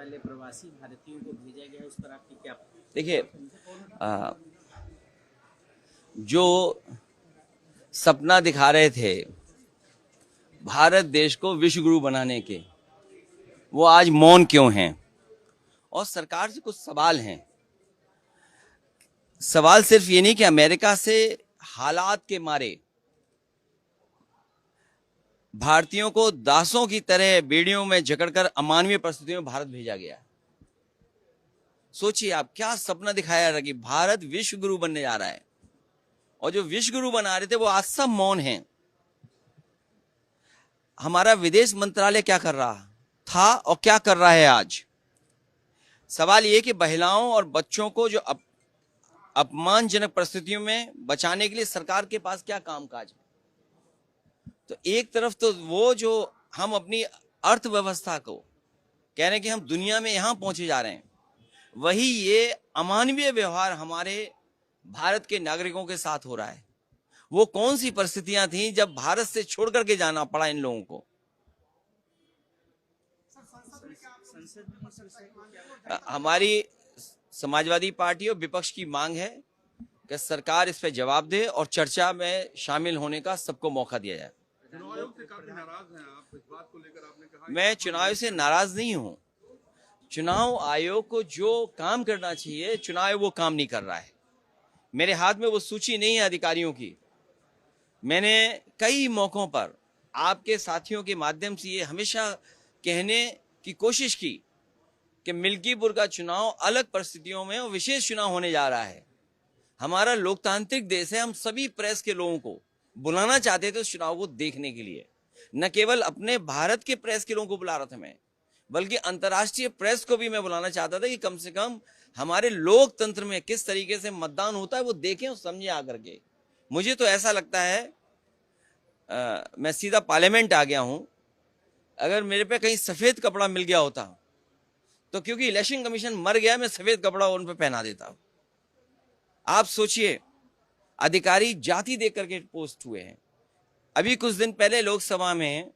मंत्रालय प्रवासी भारतीयों को भेजा गया है, उस पर आपकी क्या? देखिए, जो सपना दिखा रहे थे भारत देश को विश्व गुरु बनाने के, वो आज मौन क्यों हैं? और सरकार से कुछ सवाल हैं। सवाल सिर्फ ये नहीं कि अमेरिका से हालात के मारे भारतीयों को दासों की तरह बेड़ियों में जकड़कर अमानवीय परिस्थितियों में भारत भेजा गया। सोचिए आप, क्या सपना दिखाया जा रहा कि भारत विश्व गुरु बनने जा रहा है, और जो विश्व गुरु बना रहे थे वो आज सब मौन हैं। हमारा विदेश मंत्रालय क्या कर रहा था और क्या कर रहा है आज? सवाल ये कि महिलाओं और बच्चों को जो अपमानजनक परिस्थितियों में बचाने के लिए सरकार के पास क्या कामकाज है? तो एक तरफ तो वो जो हम अपनी अर्थव्यवस्था को कह रहे हैं कि हम दुनिया में यहां पहुंचे जा रहे हैं, वही ये अमानवीय व्यवहार हमारे भारत के नागरिकों के साथ हो रहा है। वो कौन सी परिस्थितियां थी जब भारत से छोड़ करके जाना पड़ा इन लोगों को? हमारी समाजवादी पार्टी और विपक्ष की मांग है कि सरकार इस पर जवाब दे और चर्चा में शामिल होने का सबको मौका दिया जाए। चुनाव आयोग से काफी नाराज हैं आप, इस बात को लेकर आपने कहा? मैं चुनाव से नाराज नहीं हूं। चुनाव आयोग को जो काम करना चाहिए, चुनाव आयोग वो काम नहीं कर रहा है। मेरे हाथ में वो सूची नहीं है अधिकारियों की। मैंने कई मौकों पर आपके साथियों के माध्यम से ये हमेशा कहने की कोशिश की कि मिल्कीपुर का चुनाव अलग परिस्थितियों में और विशेष चुनाव होने जा रहा है। हमारा लोकतांत्रिक देश है, हम सभी प्रेस के लोगों को बुलाना चाहते थे उस चुनाव को देखने के लिए। न केवल अपने भारत के प्रेस के लोगों को बुला रहा था मैं, बल्कि अंतर्राष्ट्रीय प्रेस को भी मैं बुलाना चाहता था कि कम से कम हमारे लोकतंत्र में किस तरीके से मतदान होता है वो देखें और समझें आकर के। मुझे तो ऐसा लगता है, मैं सीधा पार्लियामेंट आ गया हूं, अगर मेरे पे कहीं सफेद कपड़ा मिल गया होता तो क्योंकि इलेक्शन कमीशन मर गया, मैं सफेद कपड़ा उन पे पहना देता। आप सोचिए, अधिकारी जाति देख करके पोस्ट हुए हैं। अभी कुछ दिन पहले लोकसभा में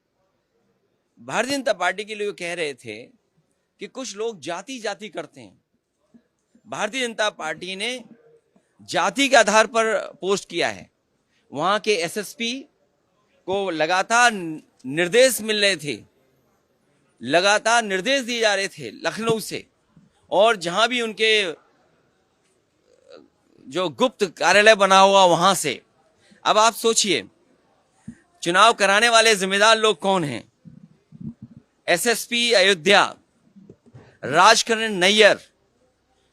भारतीय जनता पार्टी के लोग कह रहे थे कि कुछ लोग जाति जाति करते हैं। भारतीय जनता पार्टी ने जाति के आधार पर पोस्ट किया है। वहां के एसएसपी को लगातार निर्देश मिल रहे थे, लगातार निर्देश दिए जा रहे थे लखनऊ से, और जहां भी उनके जो गुप्त कार्यालय बना हुआ वहां से। अब आप सोचिए, चुनाव कराने वाले जिम्मेदार लोग कौन हैं? एसएसपी अयोध्या, राजकरण नैयर।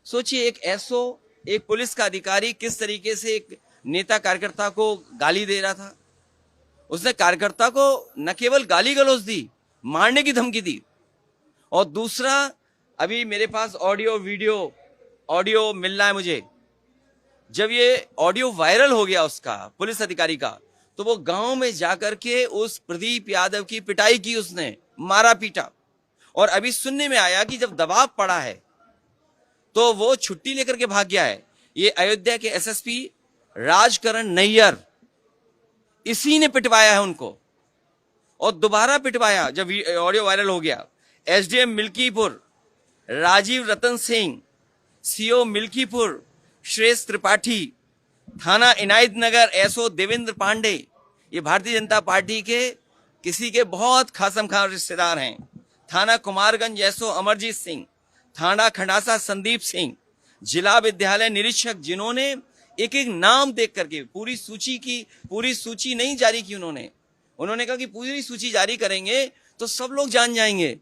सोचिए, एक एसओ, एक पुलिस का अधिकारी किस तरीके से एक नेता कार्यकर्ता को गाली दे रहा था। उसने कार्यकर्ता को न केवल गाली गलौज दी, मारने की धमकी दी। और दूसरा, अभी मेरे पास ऑडियो मिल रहा है मुझे, जब ये ऑडियो वायरल हो गया उसका, पुलिस अधिकारी का, तो वो गांव में जाकर के उस प्रदीप यादव की पिटाई की, उसने मारा पीटा। और अभी सुनने में आया कि जब दबाव पड़ा है तो वो छुट्टी लेकर के भाग गया है। ये अयोध्या के एसएसपी राजकरण नैयर, इसी ने पिटवाया है उनको, और दोबारा पिटवाया जब ऑडियो वायरल हो गया। एसडीएम मिल्कीपुर राजीव रतन सिंह, सीओ मिल्कीपुर श्रेष्ठ त्रिपाठी, थाना इनायत नगर एसओ देवेंद्र पांडे, ये भारतीय जनता पार्टी के किसी के बहुत खासम खास रिश्तेदार हैं। थाना कुमारगंज एसओ अमरजीत सिंह, थाना खंडासा संदीप सिंह, जिला विद्यालय निरीक्षक, जिन्होंने एक एक नाम देख करके पूरी सूची नहीं जारी की। उन्होंने कहा कि पूरी सूची जारी करेंगे तो सब लोग जान जाएंगे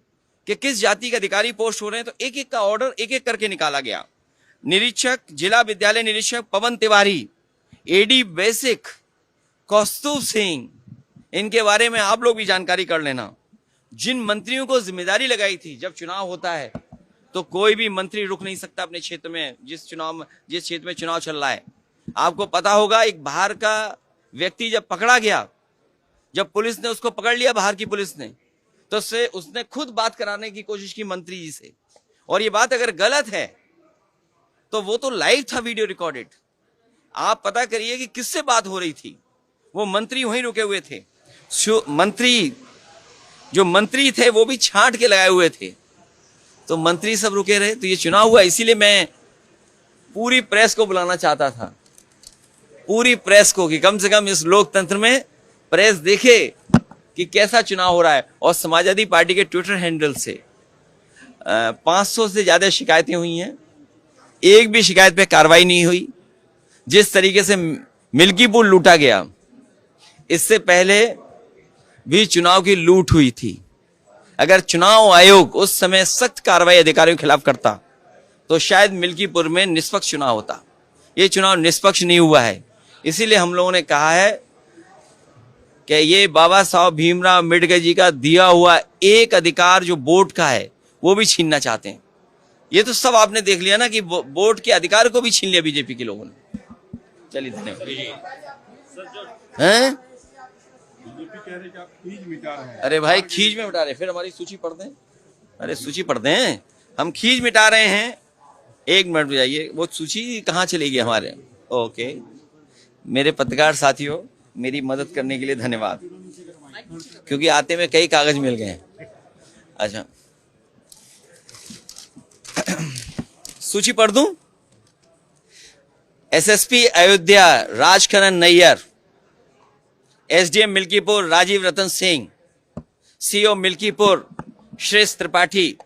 कि किस जाति के अधिकारी पोस्ट हो रहे हैं। तो एक एक का ऑर्डर एक एक करके निकाला गया। निरीक्षक, जिला विद्यालय निरीक्षक पवन तिवारी, एडी बेसिक कौस्तुभ सिंह, इनके बारे में आप लोग भी जानकारी कर लेना। जिन मंत्रियों को जिम्मेदारी लगाई थी, जब चुनाव होता है तो कोई भी मंत्री रुक नहीं सकता अपने क्षेत्र में, जिस क्षेत्र में चुनाव चल रहा है। आपको पता होगा, एक बाहर का व्यक्ति जब पकड़ा गया, जब पुलिस ने उसको पकड़ लिया, बाहर की पुलिस ने, तो उसने खुद बात कराने की कोशिश की मंत्री जी से। और ये बात अगर गलत है तो वो तो लाइव था, वीडियो रिकॉर्डेड। आप पता करिए कि किससे बात हो रही थी। वो मंत्री वहीं रुके हुए थे। जो मंत्री थे वो भी छांट के लगाए हुए थे। तो मंत्री सब रुके रहे। तो ये चुनाव हुआ, इसीलिए मैं पूरी प्रेस को बुलाना चाहता था, पूरी प्रेस को, कि कम से कम इस लोकतंत्र में प्रेस देखे कि कैसा चुनाव हो रहा है। और समाजवादी पार्टी के ट्विटर हैंडल से 500 से ज्यादा शिकायतें हुई हैं, एक भी शिकायत पे कार्रवाई नहीं हुई। जिस तरीके से मिल्कीपुर लूटा गया, इससे पहले भी चुनाव की लूट हुई थी। अगर चुनाव आयोग उस समय सख्त कार्रवाई अधिकारियों के खिलाफ करता तो शायद मिल्कीपुर में निष्पक्ष चुनाव होता। ये चुनाव निष्पक्ष नहीं हुआ है। इसीलिए हम लोगों ने कहा है कि ये बाबा साहब भीमराव अम्बेडकर जी का दिया हुआ एक अधिकार जो वोट का है, वो भी छीनना चाहते हैं। ये तो सब आपने देख लिया ना कि वोट के अधिकार को भी छीन लिया बीजेपी के लोगों ने। चलिए, धन्यवाद। हैं? बीजेपी कह रहे कि आप खींच मिटा रहे हैं। अरे भाई, खींच में मिटा रहे, फिर हमारी सूची पढ़ दें। अरे सूची पढ़ दें, हम खींच मिटा रहे हैं। एक मिनट जाइए, वो सूची कहाँ चली गई हमारे? ओके, मेरे पत्रकार साथियों, मेरी मदद करने के लिए धन्यवाद, क्योंकि आते में कई कागज मिल गए हैं। अच्छा, सूची पढ़ दूं? SSP Ayodhya Rajkaran Nayyar, SDM Milkipur Rajiv Ratan Singh, CO Milkipur श्रेष्ठ त्रिपाठी,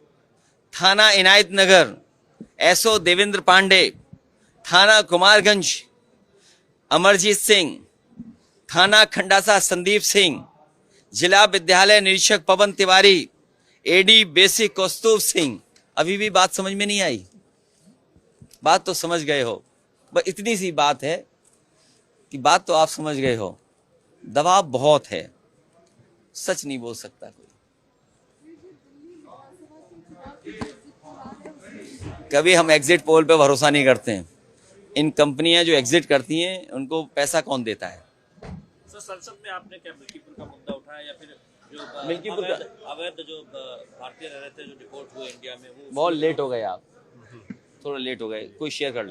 थाना इनायत नगर एसओ देवेंद्र पांडे, थाना कुमारगंज अमरजीत सिंह, थाना खंडासा संदीप सिंह, जिला विद्यालय निरीक्षक पवन तिवारी, एडी बेसिक कौस्तुभ सिंह। अभी भी बात समझ में नहीं आई? बात तो समझ गए हो, बस इतनी सी बात है कि बात तो आप समझ गए हो। दबाव बहुत है, सच नहीं बोल सकता कोई। कभी हम एग्जिट पोल पे भरोसा नहीं करते हैं। इन कंपनियां जो एग्जिट करती हैं, उनको पैसा कौन देता है? सर, संसद में आपने क्या मिल्कीपुर का मुद्दा उठाया, या फिर जो मिल्कीपुर अवैध जो भारतीय रह रहे थे जो डिपोर्ट हुए इंडिया में, वो बहुत लेट हो गए आप, थोड़ा लेट हो गए। कोई शेयर कर ले।